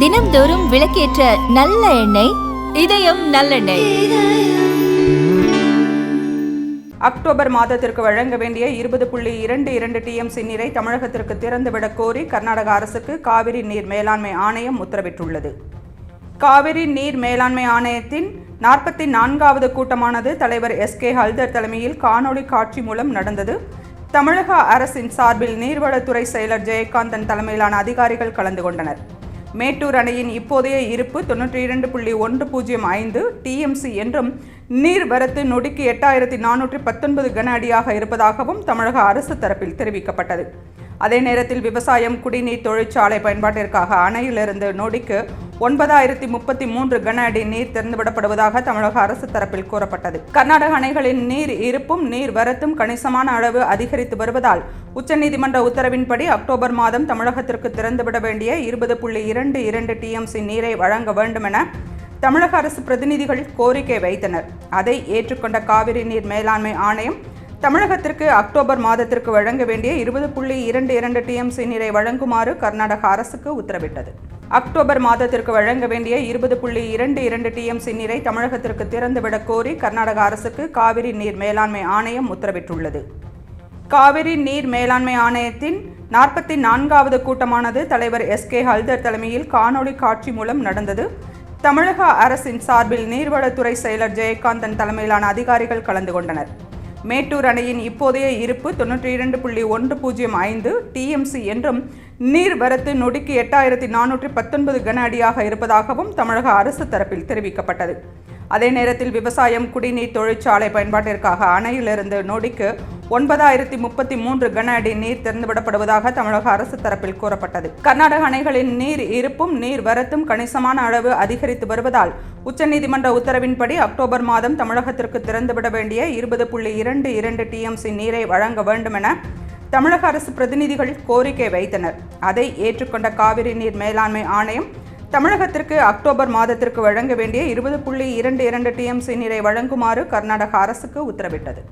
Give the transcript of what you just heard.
தினம்தோறும் விளக்கேற்ற நல்ல எண்ணெய் இதயம் நல்லெண்ணெய். அக்டோபர் மாதத்திற்கு வழங்க வேண்டிய 20.22 TMC நீரை தமிழகத்திற்கு திறந்துவிடக் கோரி கர்நாடக அரசுக்கு காவிரி நீர் மேலாண்மை ஆணையம் உத்தரவிட்டுள்ளது. காவிரி நீர் மேலாண்மை ஆணையத்தின் 44வது கூட்டமானது தலைவர் SK ஹல்தர் தலைமையில் காணொலி காட்சி மூலம் நடந்தது. தமிழக அரசின் சார்பில் நீர்வளத்துறை செயலர் ஜெயகாந்தன் தலைமையிலான அதிகாரிகள் கலந்து கொண்டனர். மேட்டூர் அணையின் இப்போதைய இருப்பு 92.105 TMC என்றும் நீர்வரத்து நொடிக்கு 8419 கன அடியாக இருப்பதாகவும் தமிழக அரசு தரப்பில் தெரிவிக்கப்பட்டது. அதே நேரத்தில் விவசாயம், குடிநீர், தொழிற்சாலை பயன்பாட்டிற்காக அணையிலிருந்து நொடிக்கு 9033 கன அடி நீர் திறந்துவிடப்படுவதாக தமிழக அரசு தரப்பில் கூறப்பட்டது. கர்நாடக அணைகளின் நீர் இருப்பும் நீர் வரத்தும் கணிசமான அளவு அதிகரித்து வருவதால் உச்சநீதிமன்ற உத்தரவின்படி அக்டோபர் மாதம் தமிழகத்திற்கு திறந்துவிட வேண்டிய 20.22 TMC நீரை வழங்க வேண்டும் என தமிழக அரசு பிரதிநிதிகள் கோரிக்கை வைத்தனர். அதை ஏற்றுக்கொண்ட காவிரி நீர் மேலாண்மை ஆணையம் தமிழகத்திற்கு அக்டோபர் மாதத்திற்கு வழங்க வேண்டிய 20.22 TMC நீரை வழங்குமாறு கர்நாடக அரசுக்கு உத்தரவிட்டது. அக்டோபர் மாதத்திற்கு வழங்க வேண்டிய 20.22 TMC நீரை தமிழகத்திற்கு திறந்துவிடக் கோரி கர்நாடக அரசுக்கு காவிரி நீர் மேலாண்மை ஆணையம் உத்தரவிட்டுள்ளது. காவிரி நீர் மேலாண்மை ஆணையத்தின் 44வது கூட்டமானது தலைவர் SK ஹல்தர் தலைமையில் காணொலி காட்சி மூலம் நடந்தது. தமிழக அரசின் சார்பில் நீர்வளத்துறை செயலர் ஜெயகாந்தன் தலைமையிலான அதிகாரிகள் கலந்து கொண்டனர். மேட்டூர் அணையின் இப்போதைய இருப்பு 92.105 TMC என்றும் நீர்வரத்து நொடிக்கு 8419 கன அடியாக இருப்பதாகவும் தமிழக அரசு தரப்பில் தெரிவிக்கப்பட்டது. அதே நேரத்தில் விவசாயம், குடிநீர், தொழிற்சாலை பயன்பாட்டிற்காக அணையிலிருந்து நொடிக்கு 9033 கன அடி நீர் திறந்துவிடப்படுவதாக தமிழக அரசு தரப்பில் கூறப்பட்டது. கர்நாடக அணைகளின் நீர் இருப்பும் நீர் வரத்தும் கணிசமான அளவு அதிகரித்து வருவதால் உச்சநீதிமன்ற உத்தரவின்படி அக்டோபர் மாதம் தமிழகத்திற்கு திறந்துவிட வேண்டிய 20.22 TMC நீரை வழங்க வேண்டும் என தமிழக அரசு பிரதிநிதிகள் கோரிக்கை வைத்தனர். அதை ஏற்றுக்கொண்ட காவிரி நீர் மேலாண்மை ஆணையம் தமிழகத்திற்கு அக்டோபர் மாதத்திற்கு வழங்க வேண்டிய 20.22 TMC நீரை வழங்குமாறு கர்நாடக அரசுக்கு உத்தரவிட்டது.